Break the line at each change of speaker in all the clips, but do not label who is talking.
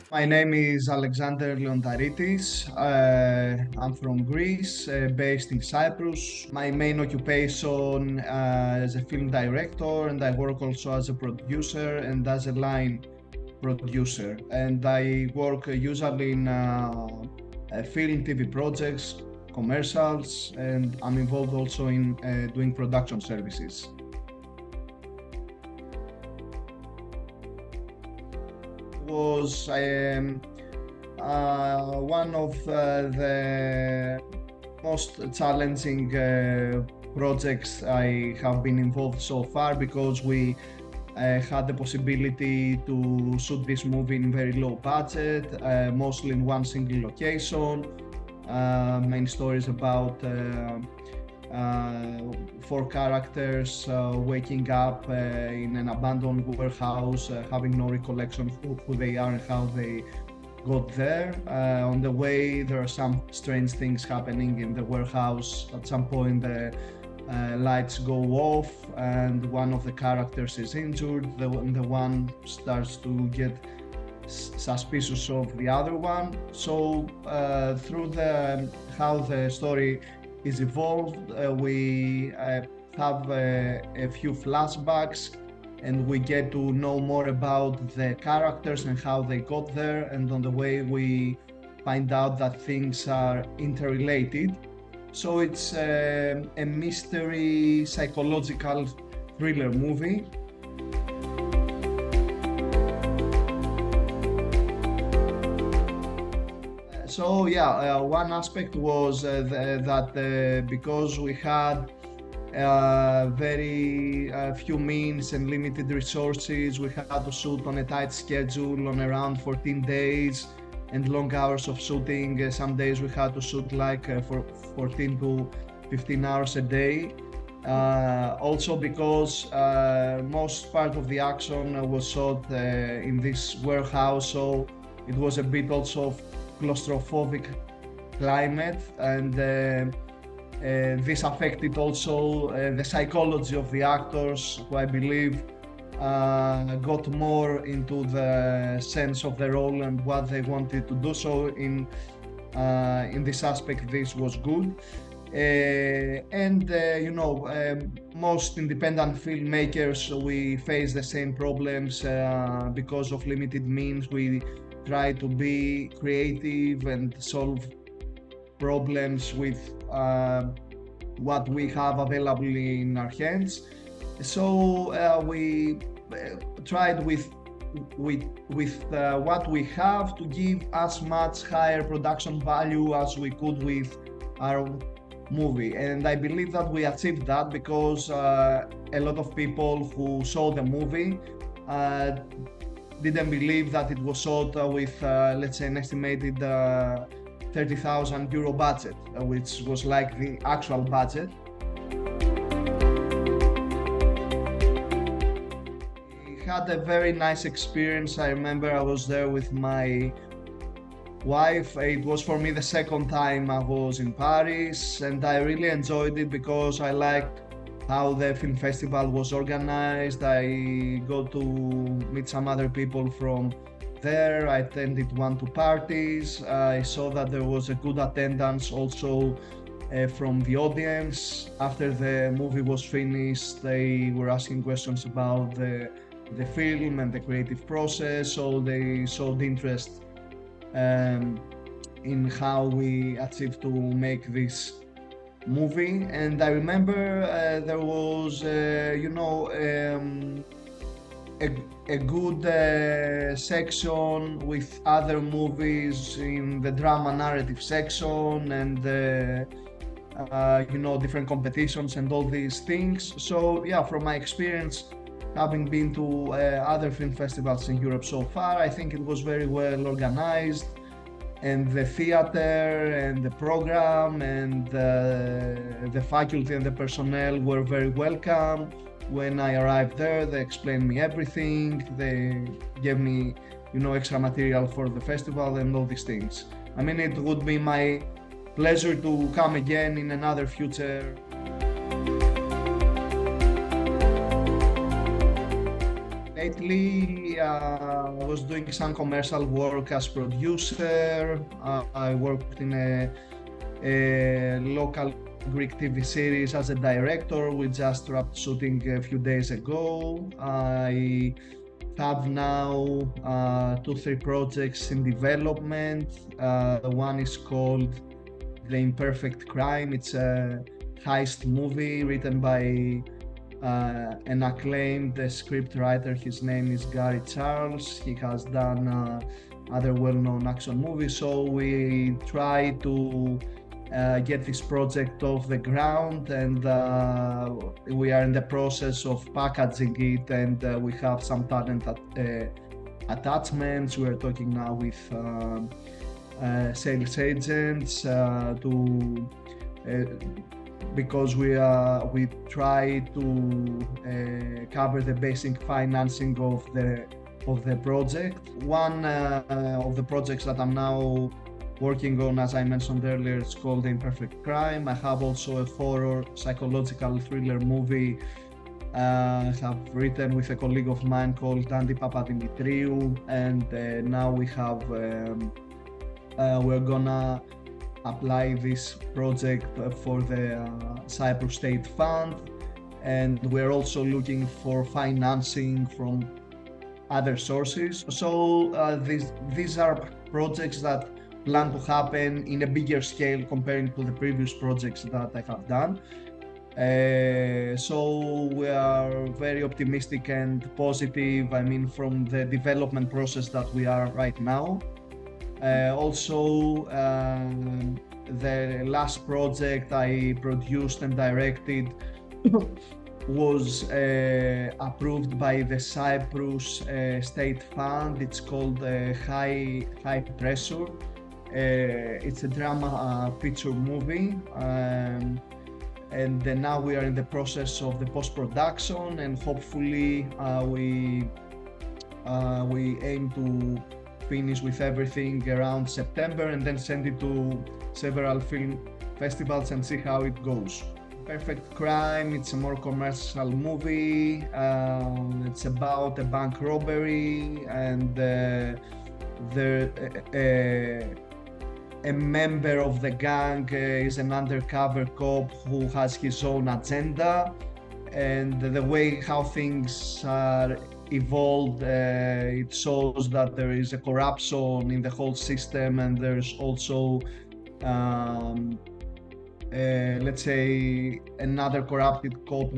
My name is Alexander Leondaritis. I'm from Greece, based in Cyprus. My main occupation is a film director, and I work also as a producer and as a line producer. And I work usually in film, TV projects, commercials, and I'm involved also in doing production services. Was one of the most challenging projects I have been involved so far because we had the possibility to shoot this movie in very low budget, mostly in one single location. Main story is about four characters waking up in an abandoned warehouse, having no recollection of who they are and how they got there. On the way, there are some strange things happening in the warehouse. At some point, the lights go off and one of the characters is injured. The one starts to get suspicious of the other one. So through how the story is evolved, we have a few flashbacks and we get to know more about the characters and how they got there, and on the way we find out that things are interrelated. So it's a mystery psychological thriller movie. So yeah, one aspect was that because we had very few means and limited resources, we had to shoot on a tight schedule on around 14 days and long hours of shooting. Some days we had to shoot like for 14 to 15 hours a day. Also because most part of the action was shot in this warehouse, so it was a bit also claustrophobic climate, and this affected also the psychology of the actors, who I believe got more into the sense of the role and what they wanted to do. So in this aspect, this was good. Most independent filmmakers, we face the same problems because of limited means. We try to be creative and solve problems with what we have available in our hands. So we tried with what we have to give as much higher production value as we could with our movie, and I believe that we achieved that because a lot of people who saw the movie didn't believe that it was shot with let's say an estimated 30,000 euro budget, which was like the actual budget. We had a very nice experience. I remember I was there with my wife. It was for me the second time I was in Paris, and I really enjoyed it because I liked how the film festival was organized. I got to meet some other people from there. I attended 1-2 parties. I saw that there was a good attendance also from the audience. After the movie was finished, they were asking questions about the film and the creative process, so they showed interest in how we achieved to make this movie. And I remember there was a good section with other movies in the drama narrative section, and different competitions and all these things. So yeah, from my experience, having been to other film festivals in Europe so far, I think it was very well organized, and the theater and the program and the faculty and the personnel were very welcome. When I arrived there, they explained me everything. They gave me, extra material for the festival and all these things. I mean, it would be my pleasure to come again in another future. Lately, I was doing some commercial work as producer. I worked in a local Greek TV series as a director. We just wrapped shooting a few days ago. I have now 2-3 projects in development. One is called The Imperfect Crime. It's a heist movie written by an acclaimed script writer. His name is Gary Charles. He has done other well-known action movies. So we try to get this project off the ground, and we are in the process of packaging it, and we have some talent attachments. We are talking now with sales agents because we try to cover the basic financing of the project. One of the projects that I'm now working on, as I mentioned earlier, it's called The Imperfect Crime. I have also a horror psychological thriller movie I have written with a colleague of mine called Andy Papadimitriou, and now we're gonna apply this project for the Cyprus State Fund, and we're also looking for financing from other sources. So these are projects that plan to happen in a bigger scale comparing to the previous projects that I have done. So we are very optimistic and positive, I mean, from the development process that we are right now. Also, the last project I produced and directed was approved by the Cyprus State Fund. It's called High Pressure. It's a drama feature movie, and now we are in the process of the post-production, and hopefully we aim to finish with everything around September, and then send it to several film festivals and see how it goes. Perfect Crime, it's a more commercial movie. It's about a bank robbery, and a member of the gang is an undercover cop who has his own agenda, and the way how things are evolved, it shows that there is a corruption in the whole system, and there's also let's say another corrupted cop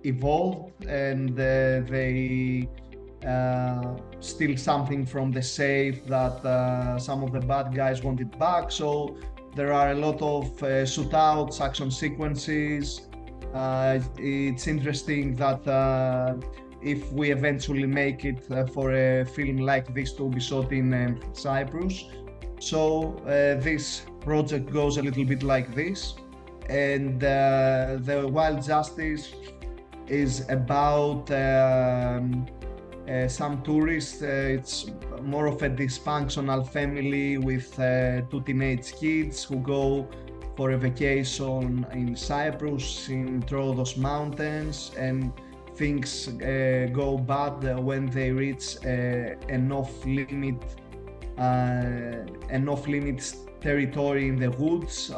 evolved, and they steal something from the safe that some of the bad guys wanted back. So there are a lot of shootouts, action sequences. It's interesting that if we eventually make it for a film like this to be shot in Cyprus. So this project goes a little bit like this, and the Wild Justice is about some tourists. It's more of a dysfunctional family with 2 teenage kids who go for a vacation in Cyprus, in Troodos Mountains, and things go bad when they reach an off-limit territory in the woods,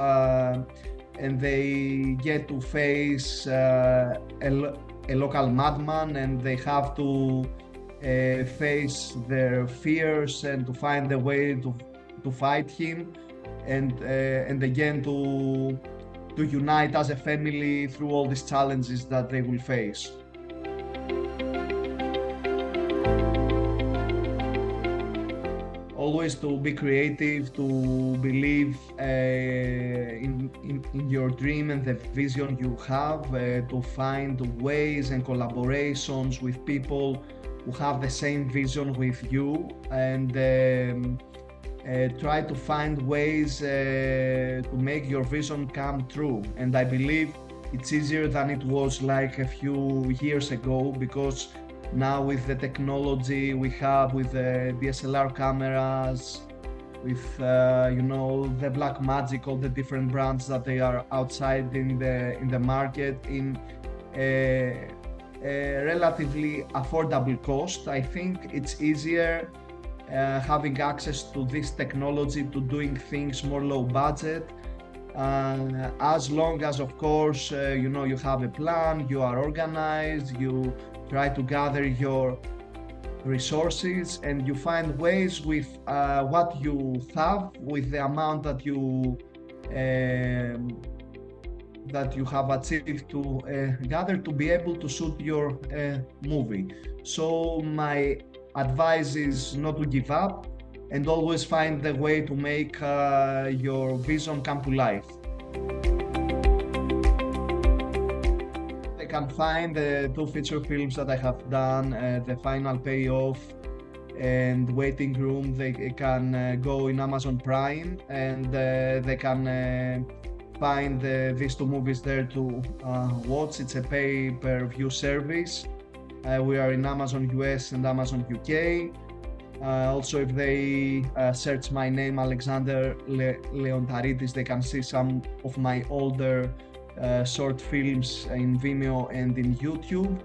and they get to face a local madman, and they have to face their fears and to find a way to fight him, and again to unite as a family through all these challenges that they will face. Always to be creative, to believe in your dream and the vision you have, to find ways and collaborations with people who have the same vision with you, and try to find ways to make your vision come true. And I believe it's easier than it was like a few years ago, because now with the technology we have, with the DSLR cameras, with the black magic, all the different brands that they are outside in the market, relatively affordable cost. I think it's easier having access to this technology to doing things more low budget, as long as of course you have a plan, you are organized, you try to gather your resources and you find ways with what you have, with the amount um, that you have achieved to gather to be able to shoot your movie. So my advice is not to give up and always find the way to make your vision come to life. They can find the two feature films that I have done, The Final Payoff and Waiting Room. They can go in Amazon Prime and they can find these two movies there to watch. It's a pay-per-view service. We are in Amazon US and Amazon UK. Also, if they search my name, Alexander Leondaritis, they can see some of my older short films in Vimeo and in YouTube.